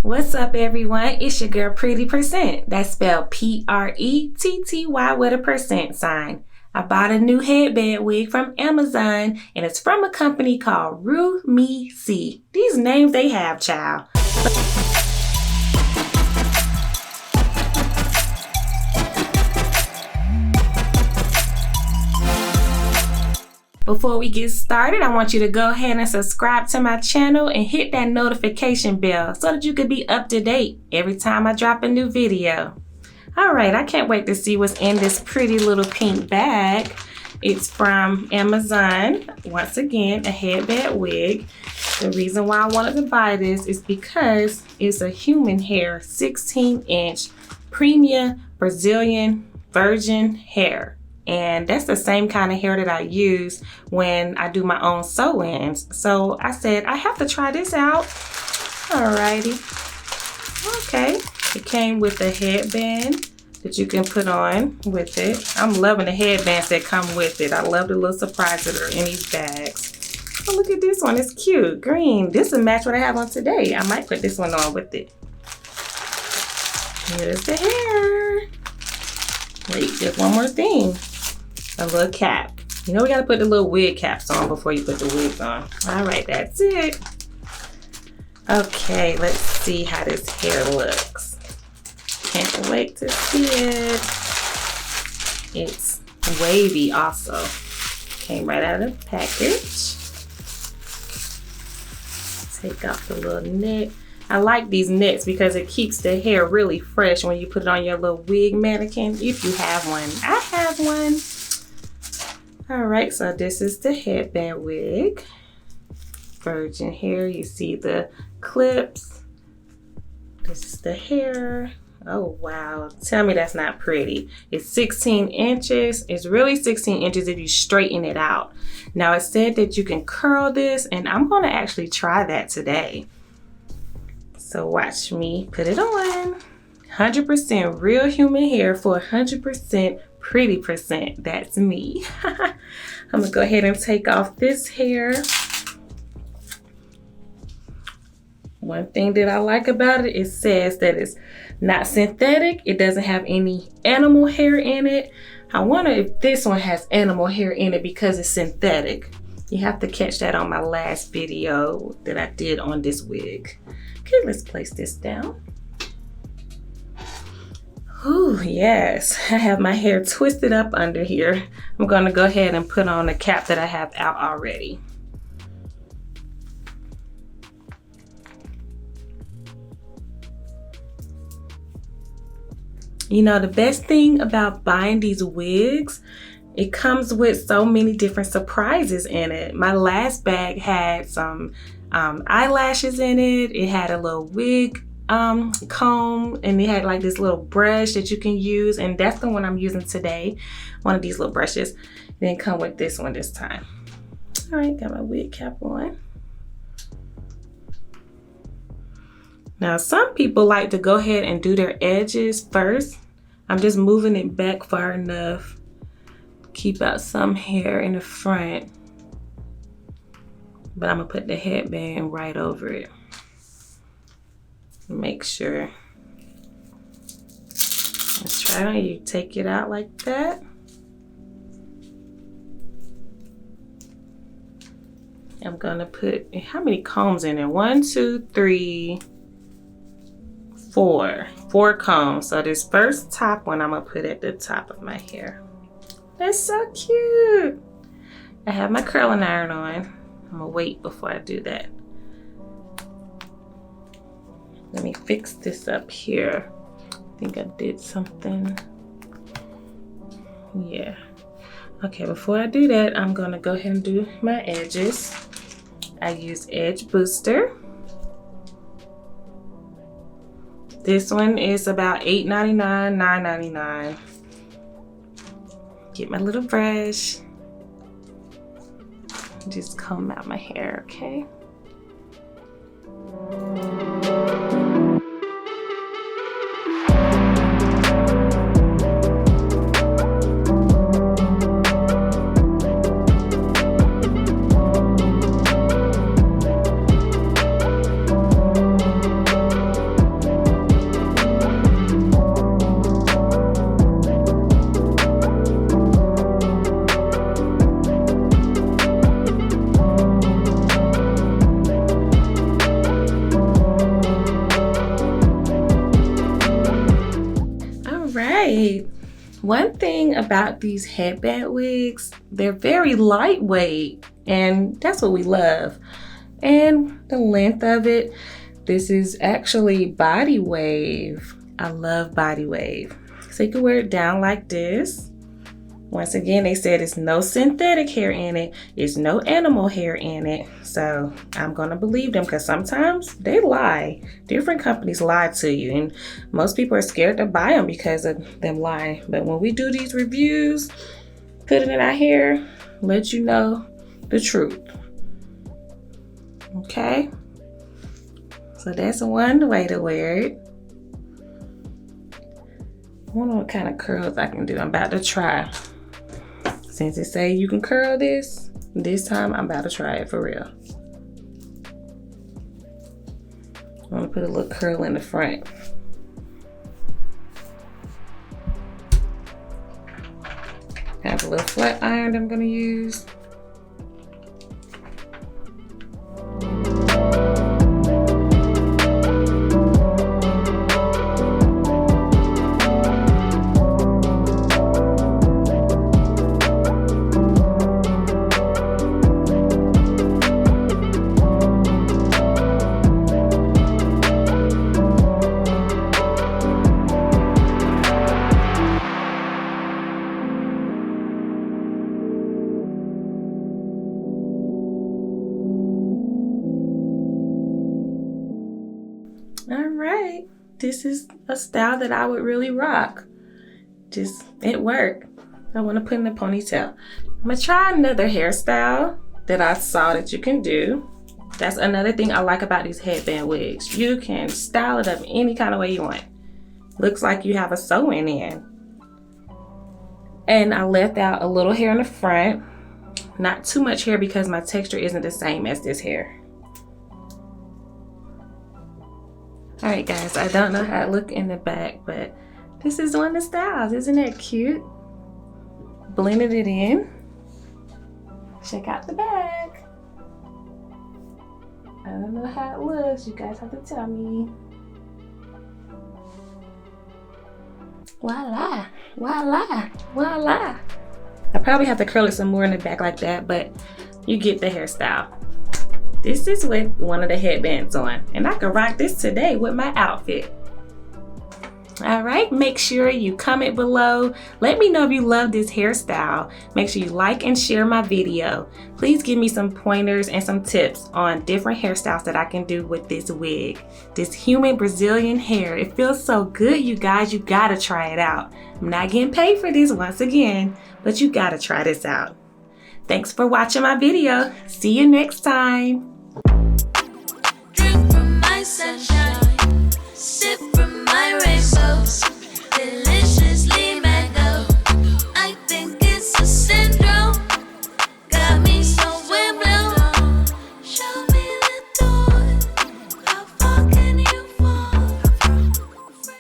What's up, everyone? It's your girl Pretty Percent. That's spelled P-R-E-T-T-Y with a percent sign. I bought a new headband wig from Amazon, and it's from a company called RUI MEI. These names they have, child. Before we get started, I want you to go ahead and subscribe to my channel and hit that notification bell so that you can be up to date every time I drop a new video. Alright, I can't wait to see what's in this pretty little pink bag. It's from Amazon. Once again, a headband wig. The reason why I wanted to buy this is because it's a human hair 16-inch premium Brazilian virgin hair. And that's the same kind of hair that I use when I do my own sew-ins. So I said, I have to try this out. Alrighty. Okay. It came with a headband that you can put on with it. I'm loving the headbands that come with it. I love the little surprises that are in these bags. Oh, look at this one. It's cute. Green. This will match what I have on today. I might put this one on with it. Here's the hair. Wait, there's one more thing. A little cap. You know we gotta put the little wig caps on before you put the wigs on. All right, that's it. Okay, let's see how this hair looks. Can't wait to see it. It's wavy also. Came right out of the package. Take off the little net. I like these nets because it keeps the hair really fresh when you put it on your little wig mannequin, if you have one. I have one. All right, so this is the headband wig. Virgin hair, you see the clips. This is the hair. Oh, wow. Tell me that's not pretty. It's 16 inches. It's really 16 inches if you straighten it out. Now, it said that you can curl this, and I'm going to actually try that today. So watch me put it on. 100% real human hair for 100% pretty percent. That's me. I'm gonna go ahead and take off this hair. One thing that I like about it, it says that it's not synthetic. It doesn't have any animal hair in it. I wonder if this one has animal hair in it because it's synthetic. You have to catch that on my last video that I did on this wig. Okay, let's place this down. Ooh, yes, I have my hair twisted up under here. I'm gonna go ahead and put on the cap that I have out already. You know, the best thing about buying these wigs, it comes with so many different surprises in it. My last bag had some eyelashes in it. It had a little wig comb, and it had like this little brush that you can use, and that's the one I'm using today. One of these little brushes. It didn't come with this one this time. All right, got my wig cap on. Now, some people like to go ahead and do their edges first. I'm just moving it back far enough. Keep out some hair in the front. But I'm gonna put the headband right over it. Make sure. Let's try it. You take it out like that. I'm gonna put, how many combs in there? 1, 2, 3, 4. 4 combs. So this first top one I'm gonna put at the top of my hair. That's so cute. I have my curling iron on. I'm gonna wait before I do that. Let me fix this up here. I think I did something. Yeah. Okay, before I do that, I'm gonna go ahead and do my edges. I use Edge Booster. This one is about $8.99, $9.99. Get my little brush. Just comb out my hair, okay? right. One thing about these headband wigs, they're very lightweight, and that's what we love. And the length of it, this is actually body wave. I love body wave. So you can wear it down like this. Once again, they said it's no synthetic hair in it. It's no animal hair in it. So I'm gonna believe them because sometimes they lie. Different companies lie to you, and most people are scared to buy them because of them lying. But when we do these reviews, put it in our hair, let you know the truth. Okay? So that's one way to wear it. I wonder what kind of curls I can do. I'm about to try. Since it say you can curl this time I'm about to try it for real. I'm gonna put a little curl in the front. I have a little flat iron I'm gonna use. All right, this is a style that I would really rock. It worked. I want to put in a ponytail. I'm gonna try another hairstyle that I saw that you can do. That's another thing I like about these headband wigs. You can style it up any kind of way you want. Looks like you have a sew-in in. And I left out a little hair in the front. Not too much hair because my texture isn't the same as this hair. All right, guys, I don't know how it look in the back, but this is one of the styles. Isn't that cute? Blended it in. Check out the back. I don't know how it looks. You guys have to tell me. Voila, voila, voila. I probably have to curl it some more in the back like that, but you get the hairstyle. This is with one of the headbands on, and I can rock this today with my outfit. All right, make sure you comment below. Let me know if you love this hairstyle. Make sure you like and share my video. Please give me some pointers and some tips on different hairstyles that I can do with this wig. This human Brazilian hair, it feels so good, you guys. You gotta try it out. I'm not getting paid for this once again, but you gotta try this out. Thanks for watching my video. See you next time.